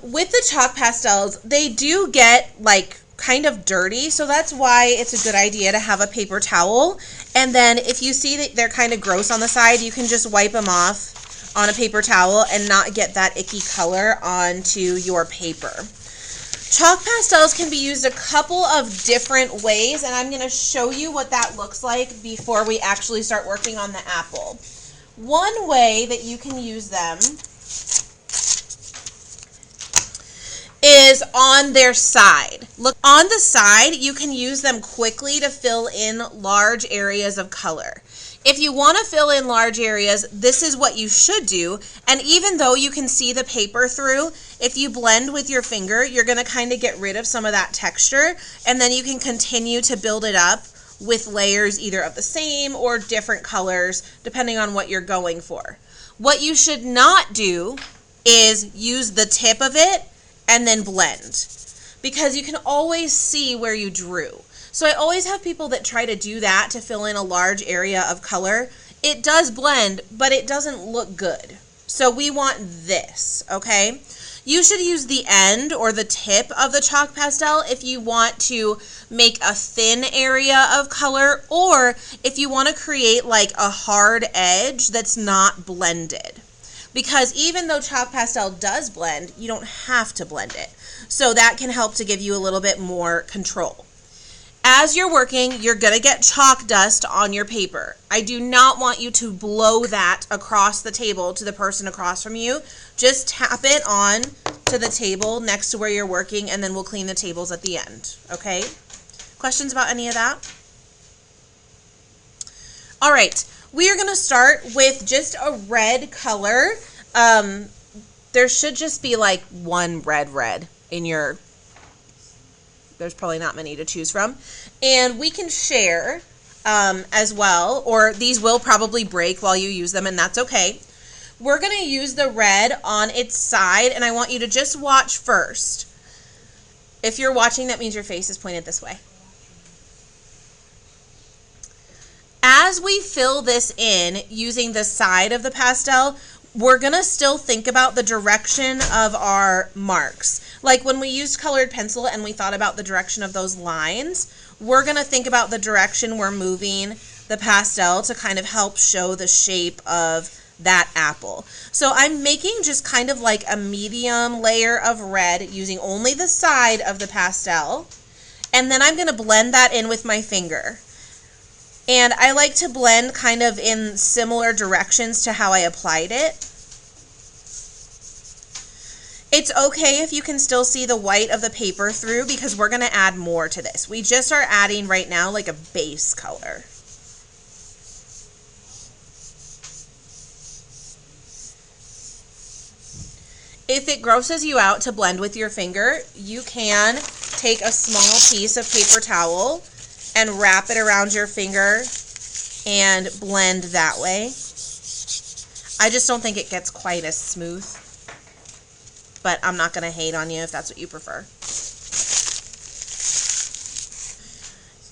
With the chalk pastels, they do get like kind of dirty, so that's why it's a good idea to have a paper towel. And then if you see that they're kind of gross on the side, you can just wipe them off on a paper towel and not get that icky color onto your paper. Chalk pastels can be used a couple of different ways, and I'm going to show you what that looks like before we actually start working on the apple. One way that you can use them is on their side. Look, on the side, you can use them quickly to fill in large areas of color. If you want to fill in large areas, this is what you should do. And even though you can see the paper through, if you blend with your finger, you're going to kind of get rid of some of that texture, and then you can continue to build it up with layers either of the same or different colors, depending on what you're going for. What you should not do is use the tip of it and then blend, because you can always see where you drew. So I always have people that try to do that to fill in a large area of color. It does blend, but it doesn't look good. So we want this, okay? You should use the end or the tip of the chalk pastel if you want to make a thin area of color, or if you want to create like a hard edge that's not blended. Because even though chalk pastel does blend, you don't have to blend it. So that can help to give you a little bit more control. As you're working, you're going to get chalk dust on your paper. I do not want you to blow that across the table to the person across from you. Just tap it on to the table next to where you're working, and then we'll clean the tables at the end, okay? Questions about any of that? All right, we are going to start with just a red color. There should just be like one red in your... There's probably not many to choose from. And we can share as well, or these will probably break while you use them, and that's okay. We're going to use the red on its side, and I want you to just watch first. If you're watching, that means your face is pointed this way. As we fill this in using the side of the pastel, we're going to still think about the direction of our marks. Like when we used colored pencil and we thought about the direction of those lines, we're going to think about the direction we're moving the pastel to kind of help show the shape of that apple. So I'm making just kind of like a medium layer of red using only the side of the pastel. And then I'm going to blend that in with my finger. And I like to blend kind of in similar directions to how I applied it. It's okay if you can still see the white of the paper through, because we're going to add more to this. We just are adding right now like a base color. If it grosses you out to blend with your finger, you can take a small piece of paper towel and wrap it around your finger and blend that way. I just don't think it gets quite as smooth, but I'm not going to hate on you if that's what you prefer.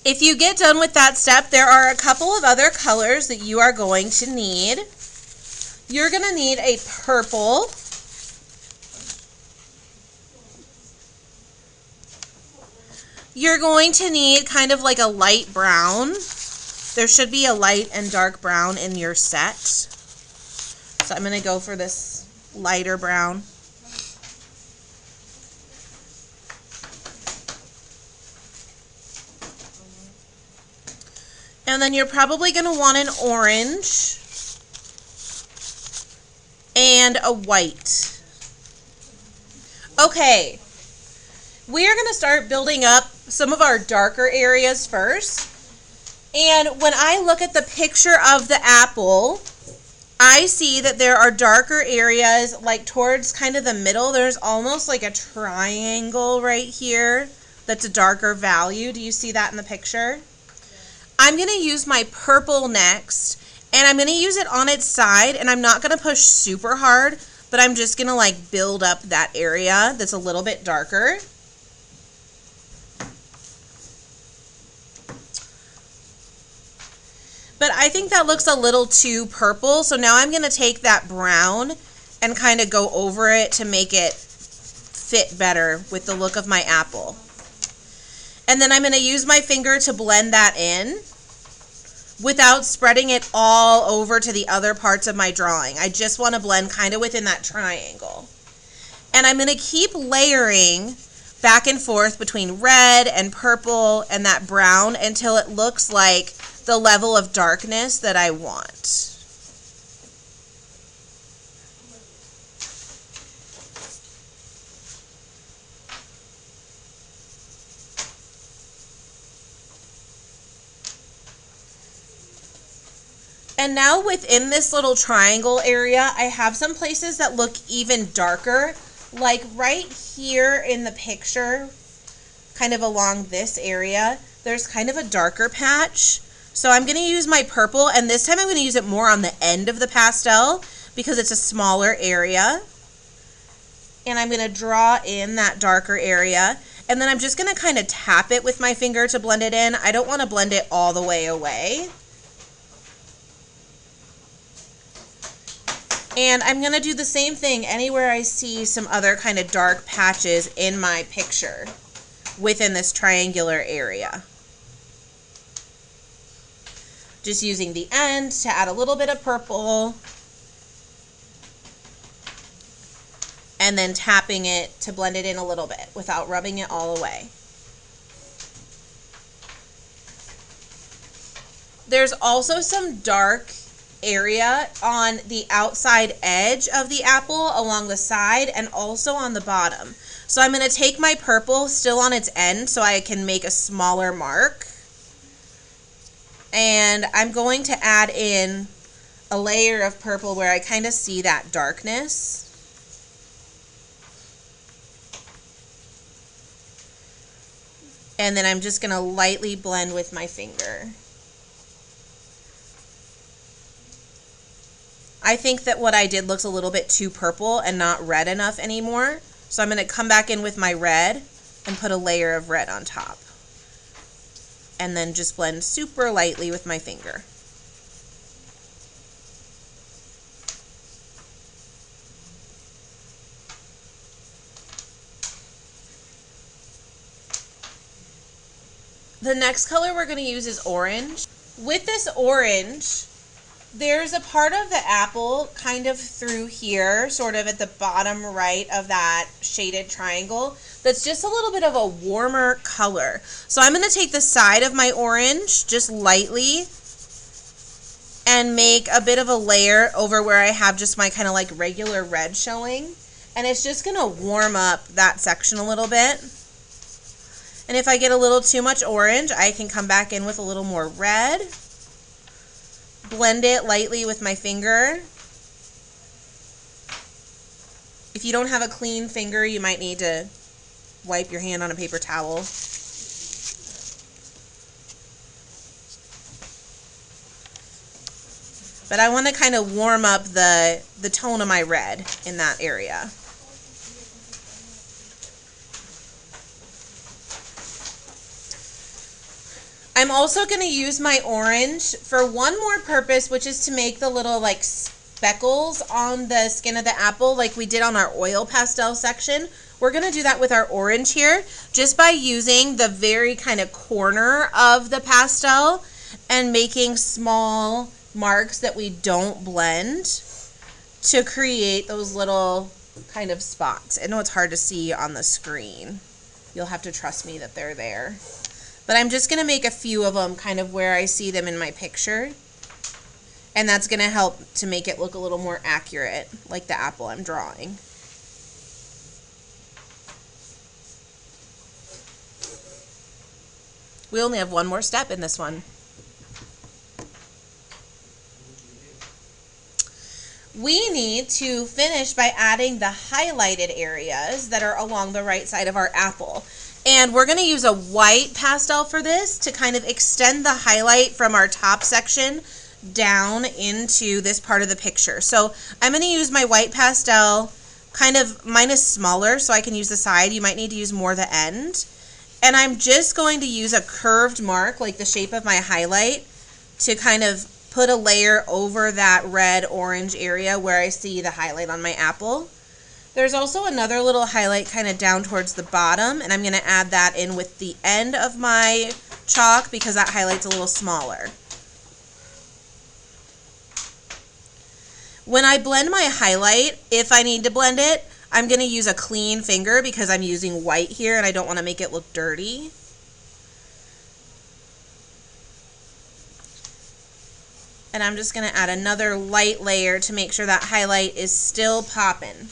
If you get done with that step, there are a couple of other colors that you are going to need. You're going to need a purple. You're going to need kind of like a light brown. There should be a light and dark brown in your set. So I'm going to go for this lighter brown. And then you're probably going to want an orange and a white. Okay, we are going to start building up some of our darker areas first. And when I look at the picture of the apple, I see that there are darker areas like towards kind of the middle. There's almost like a triangle right here that's a darker value. Do you see that in the picture? I'm going to use my purple next, and I'm going to use it on its side, and I'm not going to push super hard, but I'm just going to like build up that area that's a little bit darker. But I think that looks a little too purple, so now I'm going to take that brown and kind of go over it to make it fit better with the look of my apple. And then I'm going to use my finger to blend that in without spreading it all over to the other parts of my drawing. I just want to blend kind of within that triangle. And I'm going to keep layering back and forth between red and purple and that brown until it looks like the level of darkness that I want. And now within this little triangle area, I have some places that look even darker, like right here in the picture, kind of along this area, there's kind of a darker patch. So I'm going to use my purple, and this time I'm going to use it more on the end of the pastel because it's a smaller area. And I'm going to draw in that darker area, and then I'm just going to kind of tap it with my finger to blend it in. I don't want to blend it all the way away. And I'm going to do the same thing anywhere I see some other kind of dark patches in my picture within this triangular area. Just using the end to add a little bit of purple and then tapping it to blend it in a little bit without rubbing it all away. There's also some dark area on the outside edge of the apple along the side and also on the bottom. So I'm going to take my purple still on its end so I can make a smaller mark. And I'm going to add in a layer of purple where I kind of see that darkness. And then I'm just going to lightly blend with my finger. I think that what I did looks a little bit too purple and not red enough anymore. So I'm going to come back in with my red and put a layer of red on top. And then just blend super lightly with my finger. The next color we're going to use is orange. With this orange, there's a part of the apple kind of through here, sort of at the bottom right of that shaded triangle, that's just a little bit of a warmer color. So I'm going to take the side of my orange just lightly and make a bit of a layer over where I have just my kind of like regular red showing. And it's just going to warm up that section a little bit. And if I get a little too much orange, I can come back in with a little more red. Blend it lightly with my finger. If you don't have a clean finger, you might need to wipe your hand on a paper towel. But I want to kind of warm up the tone of my red in that area. I'm also going to use my orange for one more purpose, which is to make the little like speckles on the skin of the apple like we did on our oil pastel section. We're going to do that with our orange here just by using the very kind of corner of the pastel and making small marks that we don't blend to create those little kind of spots. I know it's hard to see on the screen. You'll have to trust me that they're there. But I'm just going to make a few of them kind of where I see them in my picture. And that's going to help to make it look a little more accurate, like the apple I'm drawing. We only have one more step in this one. We need to finish by adding the highlighted areas that are along the right side of our apple. And we're going to use a white pastel for this to kind of extend the highlight from our top section down into this part of the picture. So I'm going to use my white pastel, kind of, mine is smaller so I can use the side. You might need to use more the end. And I'm just going to use a curved mark, like the shape of my highlight, to kind of put a layer over that red-orange area where I see the highlight on my apple. There's also another little highlight kind of down towards the bottom, and I'm going to add that in with the end of my chalk because that highlight's a little smaller. When I blend my highlight, if I need to blend it, I'm going to use a clean finger because I'm using white here and I don't want to make it look dirty. And I'm just going to add another light layer to make sure that highlight is still popping.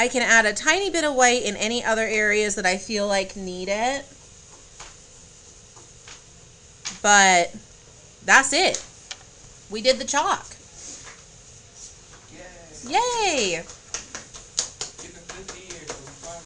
I can add a tiny bit of white in any other areas that I feel like need it. But that's it. We did the chalk. Yay! Yay!